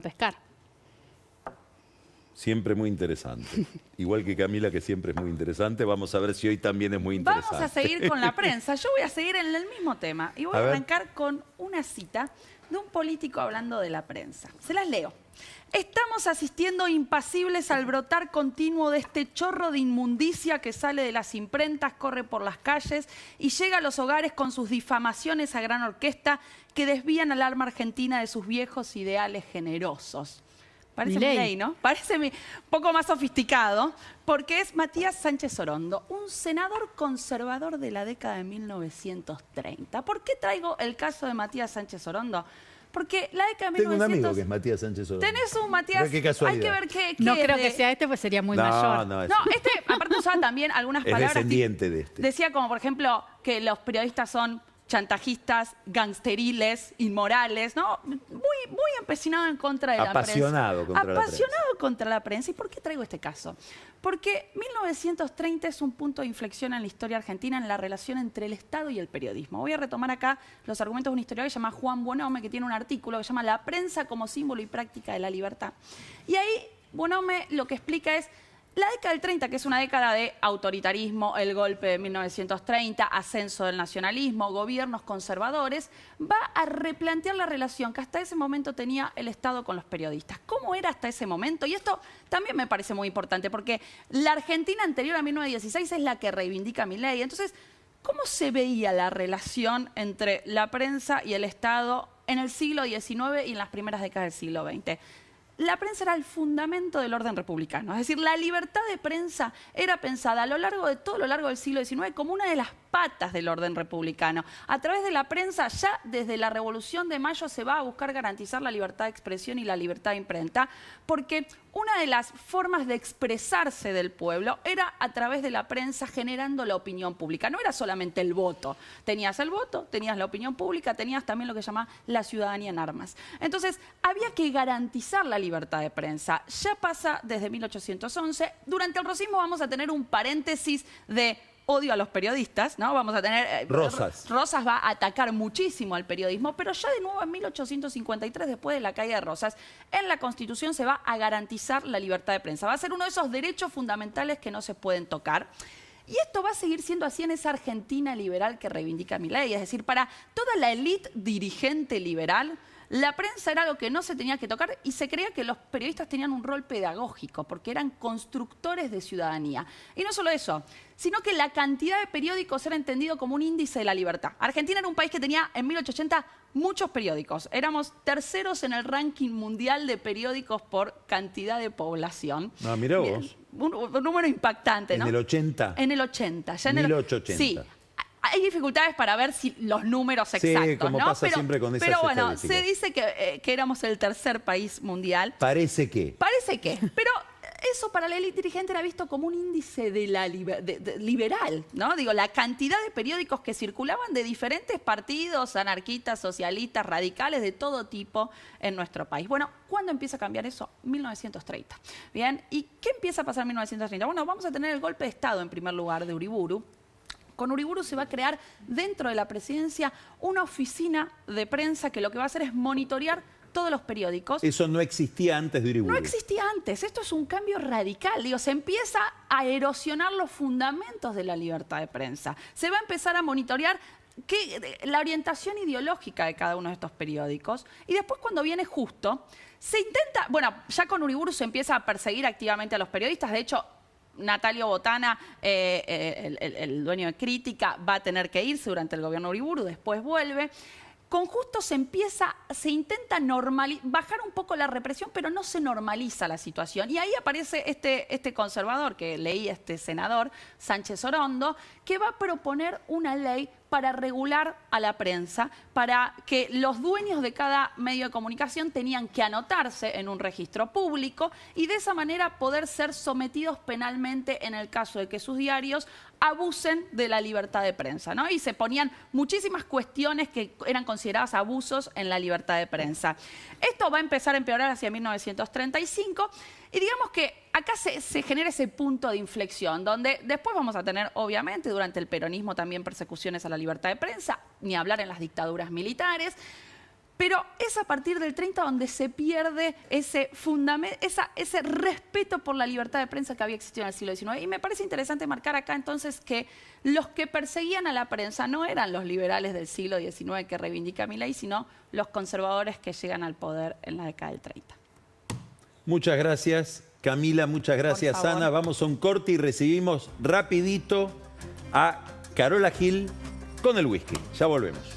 pescar. Siempre muy interesante. Igual que Camila, que siempre es muy interesante. Vamos a ver si hoy también es muy interesante. Vamos a seguir con la prensa. Yo voy a seguir en el mismo tema. Y voy a arrancar con una cita de un político hablando de la prensa. Se las leo. Estamos asistiendo impasibles al brotar continuo de este chorro de inmundicia que sale de las imprentas, corre por las calles y llega a los hogares con sus difamaciones a gran orquesta que desvían al alma argentina de sus viejos ideales generosos. Parece Milei, ¿no? Parece un poco más sofisticado, porque es Matías Sánchez Orondo, un senador conservador de la década de 1930. ¿Por qué traigo el caso de Matías Sánchez Orondo? Porque la década de 1900... Tengo un amigo que es Matías Sánchez Orondo. Tenés un Matías... Qué casualidad. Hay que ver qué no creo que sea este, pues sería muy mayor. No, este aparte usaba también algunas palabras... Es descendiente de este. Decía como, por ejemplo, que los periodistas son chantajistas, gangsteriles, inmorales, ¿no? Muy empecinado en contra de la prensa. Apasionado contra la prensa. ¿Y por qué traigo este caso? Porque 1930 es un punto de inflexión en la historia argentina en la relación entre el Estado y el periodismo. Voy a retomar acá los argumentos de un historiador que se llama Juan Buonome, que tiene un artículo que se llama La prensa como símbolo y práctica de la libertad. Y ahí Buonome lo que explica es la década del 30, que es una década de autoritarismo, el golpe de 1930, ascenso del nacionalismo, gobiernos conservadores, va a replantear la relación que hasta ese momento tenía el Estado con los periodistas. ¿Cómo era hasta ese momento? Y esto también me parece muy importante, porque la Argentina anterior a 1916 es la que reivindica Milei. Entonces, ¿cómo se veía la relación entre la prensa y el Estado en el siglo XIX y en las primeras décadas del siglo XX? La prensa era el fundamento del orden republicano. Es decir, la libertad de prensa era pensada a lo largo del siglo XIX como una de las patas del orden republicano. A través de la prensa, ya desde la Revolución de Mayo se va a buscar garantizar la libertad de expresión y la libertad de imprenta, porque una de las formas de expresarse del pueblo era a través de la prensa generando la opinión pública. No era solamente el voto. Tenías el voto, tenías la opinión pública, tenías también lo que se llama la ciudadanía en armas. Entonces, había que garantizar la libertad de prensa. Ya pasa desde 1811. Durante el rosismo vamos a tener un paréntesis de odio a los periodistas, ¿no? Vamos a tener... Rosas. Rosas va a atacar muchísimo al periodismo, pero ya de nuevo en 1853, después de la caída de Rosas, en la Constitución se va a garantizar la libertad de prensa. Va a ser uno de esos derechos fundamentales que no se pueden tocar. Y esto va a seguir siendo así en esa Argentina liberal que reivindica Milei. Es decir, para toda la élite dirigente liberal, la prensa era algo que no se tenía que tocar y se creía que los periodistas tenían un rol pedagógico porque eran constructores de ciudadanía. Y no solo eso, sino que la cantidad de periódicos era entendido como un índice de la libertad. Argentina era un país que tenía en 1880 muchos periódicos. Éramos terceros en el ranking mundial de periódicos por cantidad de población. Ah, mirá vos. Un número impactante, ¿no? ¿En el 80? En el 80. Ya en 1880. Sí. Hay dificultades para ver si los números exactos, sí, como ¿no? pasa siempre con esas Pero bueno, estadísticas. se dice que éramos el tercer país mundial. Parece que. Parece que. Pero eso para la élite dirigente era visto como un índice de la liberal, ¿no? Digo, la cantidad de periódicos que circulaban de diferentes partidos, anarquistas, socialistas, radicales, de todo tipo en nuestro país. Bueno, ¿cuándo empieza a cambiar eso? 1930. Bien, ¿y qué empieza a pasar en 1930? Bueno, vamos a tener el golpe de Estado en primer lugar de Uriburu. Con Uriburu se va a crear dentro de la presidencia una oficina de prensa que lo que va a hacer es monitorear todos los periódicos. Eso no existía antes de Uriburu. No existía antes. Esto es un cambio radical. Digo, se empieza a erosionar los fundamentos de la libertad de prensa. Se va a empezar a monitorear la orientación ideológica de cada uno de estos periódicos. Y después, cuando viene Justo, se intenta... Bueno, ya con Uriburu se empieza a perseguir activamente a los periodistas. De hecho, Natalio Botana, el dueño de Crítica, va a tener que irse durante el gobierno de Uriburu, después vuelve. Con Justo se intenta bajar un poco la represión, pero no se normaliza la situación. Y ahí aparece este conservador que leí, este senador, Sánchez Orondo, que va a proponer una ley para regular a la prensa, para que los dueños de cada medio de comunicación tenían que anotarse en un registro público y de esa manera poder ser sometidos penalmente en el caso de que sus diarios abusen de la libertad de prensa, ¿no? Y se ponían muchísimas cuestiones que eran consideradas abusos en la libertad de prensa. Esto va a empezar a empeorar hacia 1935 y digamos que acá se genera ese punto de inflexión, donde después vamos a tener, obviamente, durante el peronismo también persecuciones a la libertad de prensa, ni hablar en las dictaduras militares. Pero es a partir del 30 donde se pierde ese respeto por la libertad de prensa que había existido en el siglo XIX. Y me parece interesante marcar acá entonces que los que perseguían a la prensa no eran los liberales del siglo XIX que reivindica Milei, sino los conservadores que llegan al poder en la década del 30. Muchas gracias, Camila, muchas gracias, Ana. Vamos a un corte y recibimos rapidito a Carola Gil con el whisky. Ya volvemos.